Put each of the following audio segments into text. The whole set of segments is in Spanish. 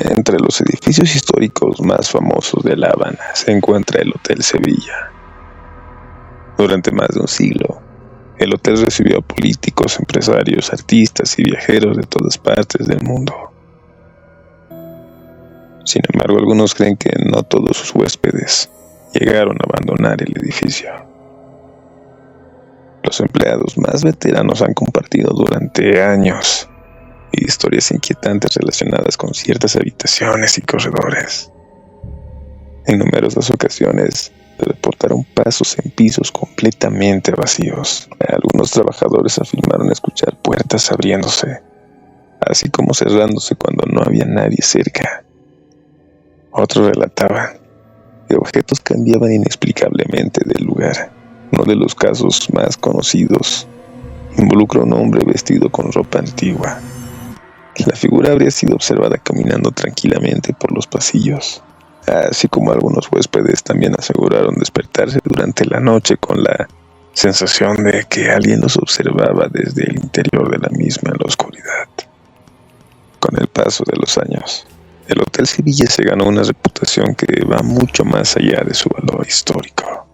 Entre los edificios históricos más famosos de La Habana se encuentra el Hotel Sevilla. Durante más de un siglo, el hotel recibió a políticos, empresarios, artistas y viajeros de todas partes del mundo. Sin embargo, algunos creen que no todos sus huéspedes llegaron a abandonar el edificio. Los empleados más veteranos han compartido durante años historias inquietantes relacionadas con ciertas habitaciones y corredores. En numerosas ocasiones se reportaron pasos en pisos completamente vacíos. Algunos trabajadores afirmaron escuchar puertas abriéndose, así como cerrándose cuando no había nadie cerca. Otros relataban que objetos cambiaban inexplicablemente del lugar. Uno de los casos más conocidos involucra a un hombre vestido con ropa antigua. La figura habría sido observada caminando tranquilamente por los pasillos, así como algunos huéspedes también aseguraron despertarse durante la noche con la sensación de que alguien los observaba desde el interior de la misma en la oscuridad. Con el paso de los años, el Hotel Sevilla se ganó una reputación que va mucho más allá de su valor histórico.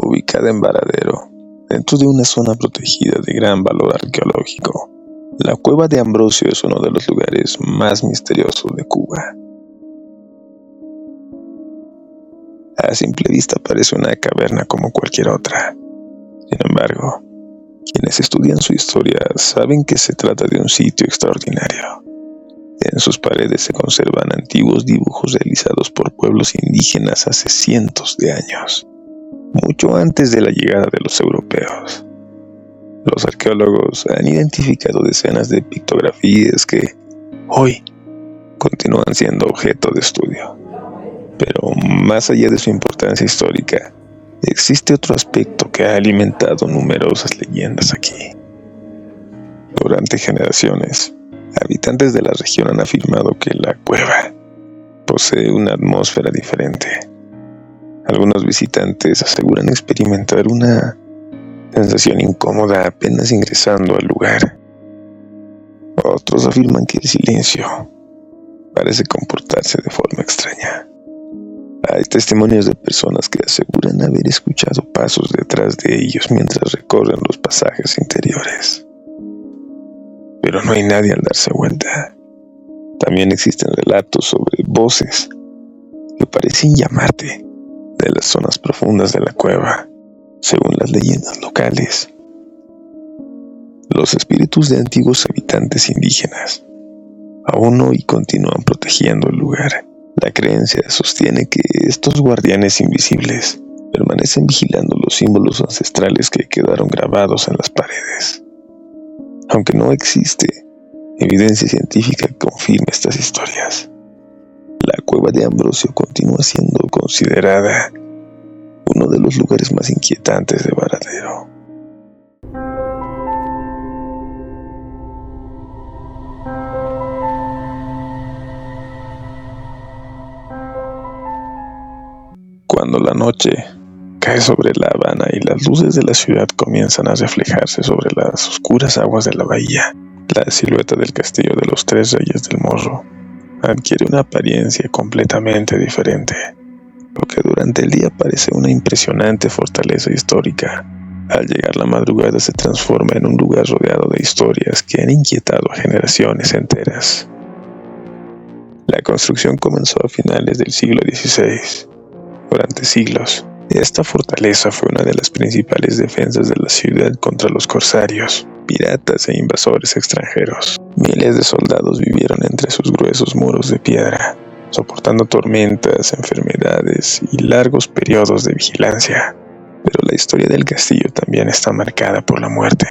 Ubicada en Varadero, dentro de una zona protegida de gran valor arqueológico, la Cueva de Ambrosio es uno de los lugares más misteriosos de Cuba. A simple vista parece una caverna como cualquier otra. Sin embargo, quienes estudian su historia saben que se trata de un sitio extraordinario. En sus paredes se conservan antiguos dibujos realizados por pueblos indígenas hace cientos de años, mucho antes de la llegada de los europeos. Los arqueólogos han identificado decenas de pictografías que hoy continúan siendo objeto de estudio. Pero más allá de su importancia histórica, existe otro aspecto que ha alimentado numerosas leyendas aquí. Durante generaciones, habitantes de la región han afirmado que la cueva posee una atmósfera diferente. Algunos visitantes aseguran experimentar una sensación incómoda apenas ingresando al lugar. Otros afirman que el silencio parece comportarse de forma extraña. Hay testimonios de personas que aseguran haber escuchado pasos detrás de ellos mientras recorren los pasajes interiores. Pero no hay nadie al darse vuelta. También existen relatos sobre voces que parecen llamarte de las zonas profundas de la cueva, según las leyendas locales. Los espíritus de antiguos habitantes indígenas aún hoy continúan protegiendo el lugar. La creencia sostiene que estos guardianes invisibles permanecen vigilando los símbolos ancestrales que quedaron grabados en las paredes. Aunque no existe evidencia científica que confirme estas historias, la Cueva de Ambrosio continúa siendo considerada uno de los lugares más inquietantes de Varadero. Cuando la noche cae sobre La Habana y las luces de la ciudad comienzan a reflejarse sobre las oscuras aguas de la bahía, la silueta del castillo de los Tres Reyes del Morro adquiere una apariencia completamente diferente. Lo que durante el día parece una impresionante fortaleza histórica, al llegar la madrugada se transforma en un lugar rodeado de historias que han inquietado a generaciones enteras. La construcción comenzó a finales del siglo XVI. Durante siglos, esta fortaleza fue una de las principales defensas de la ciudad contra los corsarios, piratas e invasores extranjeros. Miles de soldados vivieron entre sus gruesos muros de piedra, soportando tormentas, enfermedades y largos periodos de vigilancia. Pero la historia del castillo también está marcada por la muerte.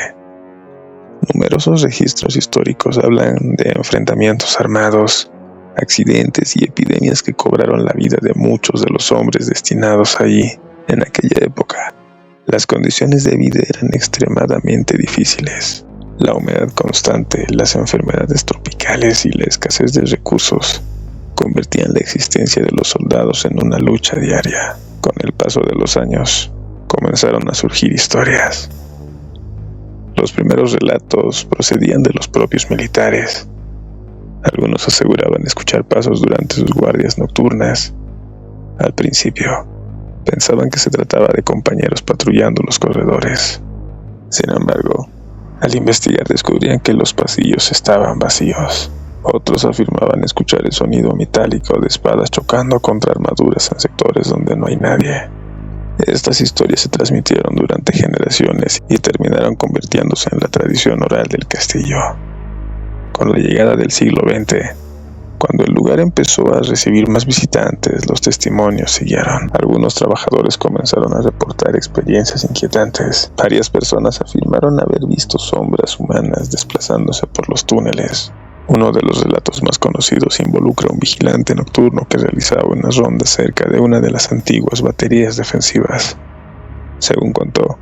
Numerosos registros históricos hablan de enfrentamientos armados, accidentes y epidemias que cobraron la vida de muchos de los hombres destinados allí. En aquella época, las condiciones de vida eran extremadamente difíciles. La humedad constante, las enfermedades tropicales y la escasez de recursos convertían la existencia de los soldados en una lucha diaria. Con el paso de los años, comenzaron a surgir historias. Los primeros relatos procedían de los propios militares. Algunos aseguraban escuchar pasos durante sus guardias nocturnas. Al principio, pensaban que se trataba de compañeros patrullando los corredores. Sin embargo, al investigar descubrían que los pasillos estaban vacíos. Otros afirmaban escuchar el sonido metálico de espadas chocando contra armaduras en sectores donde no hay nadie. Estas historias se transmitieron durante generaciones y terminaron convirtiéndose en la tradición oral del castillo. Con la llegada del siglo XX, cuando el lugar empezó a recibir más visitantes, los testimonios siguieron. Algunos trabajadores comenzaron a reportar experiencias inquietantes. Varias personas afirmaron haber visto sombras humanas desplazándose por los túneles. Uno de los relatos más conocidos involucra a un vigilante nocturno que realizaba una ronda cerca de una de las antiguas baterías defensivas. Según contó,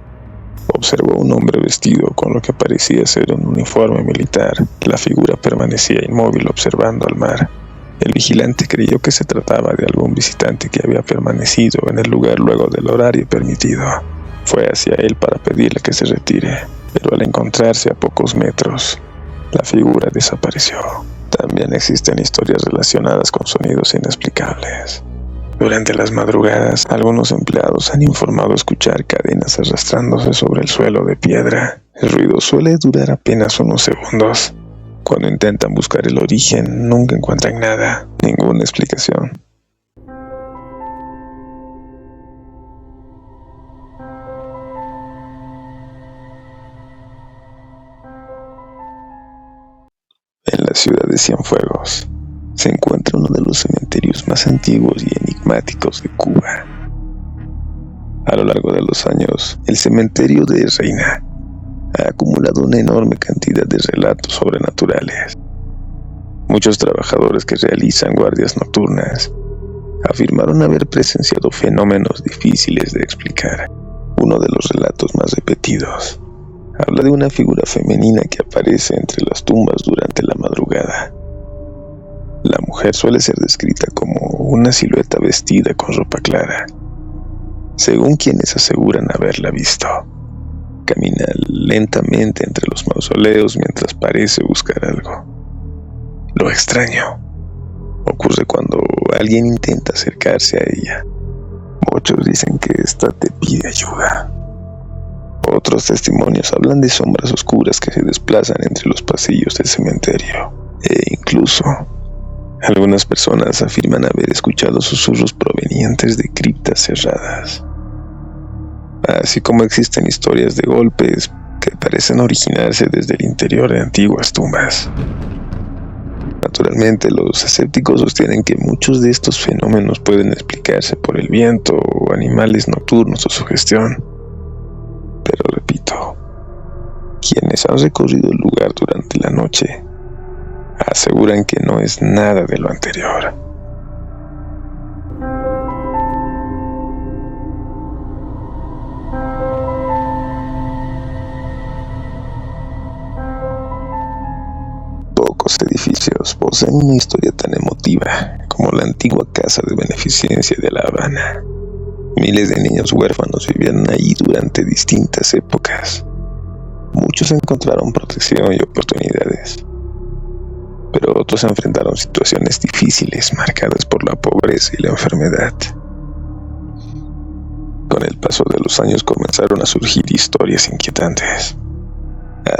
observó a un hombre vestido con lo que parecía ser un uniforme militar. La figura permanecía inmóvil observando al mar. El vigilante creyó que se trataba de algún visitante que había permanecido en el lugar luego del horario permitido. Fue hacia él para pedirle que se retire, pero al encontrarse a pocos metros, la figura desapareció. También existen historias relacionadas con sonidos inexplicables. Durante las madrugadas, algunos empleados han informado escuchar cadenas arrastrándose sobre el suelo de piedra. El ruido suele durar apenas unos segundos. Cuando intentan buscar el origen, nunca encuentran nada, ninguna explicación. En la ciudad de Cienfuegos se encuentra uno de los cementerios más antiguos y enigmáticos de Cuba. A lo largo de los años, el cementerio de Reina ha acumulado una enorme cantidad de relatos sobrenaturales. Muchos trabajadores que realizan guardias nocturnas afirmaron haber presenciado fenómenos difíciles de explicar. Uno de los relatos más repetidos habla de una figura femenina que aparece entre las tumbas durante la madrugada. La mujer suele ser descrita como una silueta vestida con ropa clara. Según quienes aseguran haberla visto, camina lentamente entre los mausoleos mientras parece buscar algo. Lo extraño ocurre cuando alguien intenta acercarse a ella. Muchos dicen que ésta te pide ayuda. Otros testimonios hablan de sombras oscuras que se desplazan entre los pasillos del cementerio. E incluso, algunas personas afirman haber escuchado susurros provenientes de criptas cerradas. Así como existen historias de golpes que parecen originarse desde el interior de antiguas tumbas. Naturalmente, los escépticos sostienen que muchos de estos fenómenos pueden explicarse por el viento o animales nocturnos o sugestión. Pero repito, quienes han recorrido el lugar durante la noche aseguran que no es nada de lo anterior. Pocos edificios poseen una historia tan emotiva como la antigua Casa de Beneficencia de La Habana. Miles de niños huérfanos vivían ahí durante distintas épocas. Muchos encontraron protección y oportunidades, pero otros enfrentaron situaciones difíciles marcadas por la pobreza y la enfermedad. Con el paso de los años comenzaron a surgir historias inquietantes.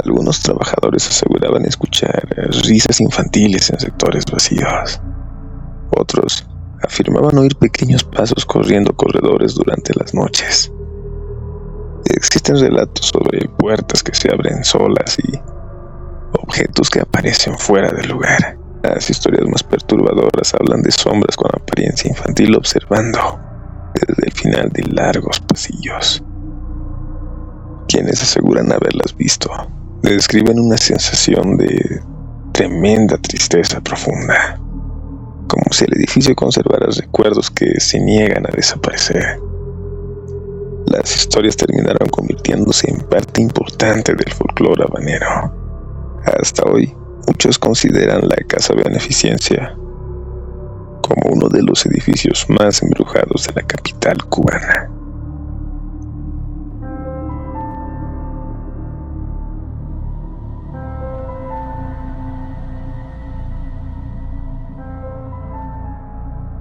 Algunos trabajadores aseguraban escuchar risas infantiles en sectores vacíos. Otros afirmaban oír pequeños pasos corriendo corredores durante las noches. Existen relatos sobre puertas que se abren solas y objetos que aparecen fuera del lugar. Las historias más perturbadoras hablan de sombras con apariencia infantil observando desde el final de largos pasillos. Quienes aseguran haberlas visto describen una sensación de tremenda tristeza profunda, como si el edificio conservara recuerdos que se niegan a desaparecer. Las historias terminaron convirtiéndose en parte importante del folclore habanero. Hasta hoy, muchos consideran la Casa Beneficencia como uno de los edificios más embrujados de la capital cubana.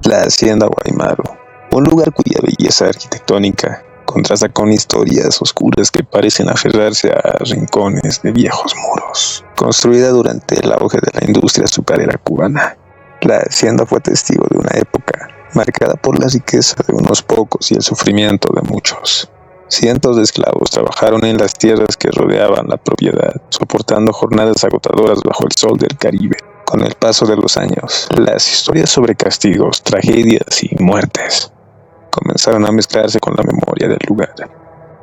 La Hacienda Guaymaro, un lugar cuya belleza arquitectónica contrasta con historias oscuras que parecen aferrarse a rincones de viejos muros. Construida durante el auge de la industria azucarera cubana, la hacienda fue testigo de una época marcada por la riqueza de unos pocos y el sufrimiento de muchos. Cientos de esclavos trabajaron en las tierras que rodeaban la propiedad, soportando jornadas agotadoras bajo el sol del Caribe. Con el paso de los años, las historias sobre castigos, tragedias y muertes comenzaron a mezclarse con la memoria del lugar,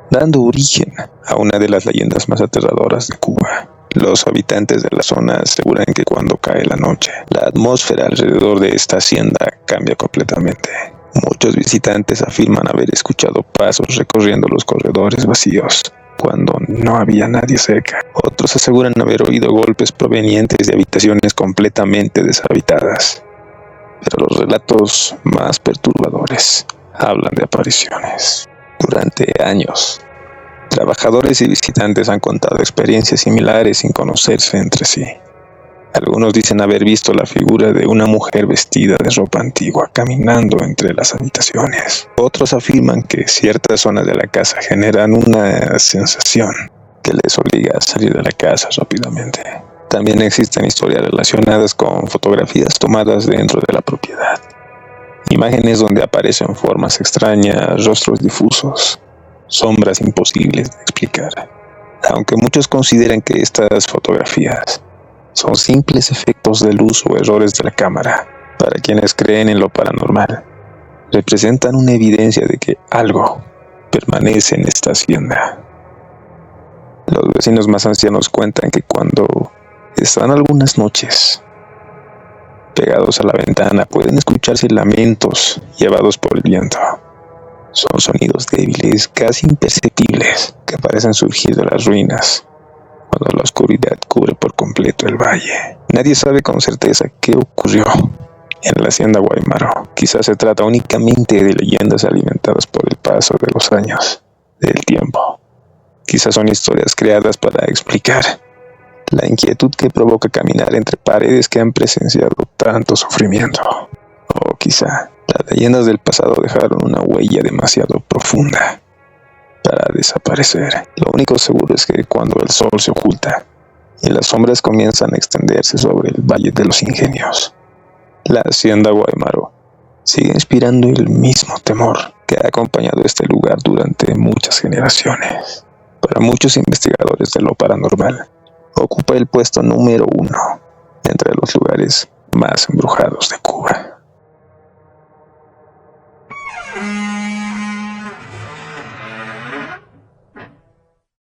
dando origen a una de las leyendas más aterradoras de Cuba. Los habitantes de la zona aseguran que cuando cae la noche, la atmósfera alrededor de esta hacienda cambia completamente. Muchos visitantes afirman haber escuchado pasos recorriendo los corredores vacíos cuando no había nadie cerca. Otros aseguran haber oído golpes provenientes de habitaciones completamente deshabitadas. Pero los relatos más perturbadores hablan de apariciones. Durante años, trabajadores y visitantes han contado experiencias similares sin conocerse entre sí. Algunos dicen haber visto la figura de una mujer vestida de ropa antigua caminando entre las habitaciones. Otros afirman que ciertas zonas de la casa generan una sensación que les obliga a salir de la casa rápidamente. También existen historias relacionadas con fotografías tomadas dentro de la propiedad. Imágenes donde aparecen formas extrañas, rostros difusos, sombras imposibles de explicar. Aunque muchos consideran que estas fotografías son simples efectos de luz o errores de la cámara, para quienes creen en lo paranormal, representan una evidencia de que algo permanece en esta hacienda. Los vecinos más ancianos cuentan que cuando están algunas noches pegados a la ventana pueden escucharse lamentos llevados por el viento. Son sonidos débiles, casi imperceptibles, que parecen surgir de las ruinas cuando la oscuridad cubre por completo el valle. Nadie sabe con certeza qué ocurrió en la hacienda Guaymaro. Quizás se trata únicamente de leyendas alimentadas por el paso de los años, del tiempo. Quizás son historias creadas para explicar la inquietud que provoca caminar entre paredes que han presenciado tanto sufrimiento. O quizá las leyendas del pasado dejaron una huella demasiado profunda para desaparecer. Lo único seguro es que cuando el sol se oculta y las sombras comienzan a extenderse sobre el Valle de los Ingenios, la hacienda Guaymaro sigue inspirando el mismo temor que ha acompañado este lugar durante muchas generaciones. Para muchos investigadores de lo paranormal, ocupa el puesto número 1 entre los lugares más embrujados de Cuba.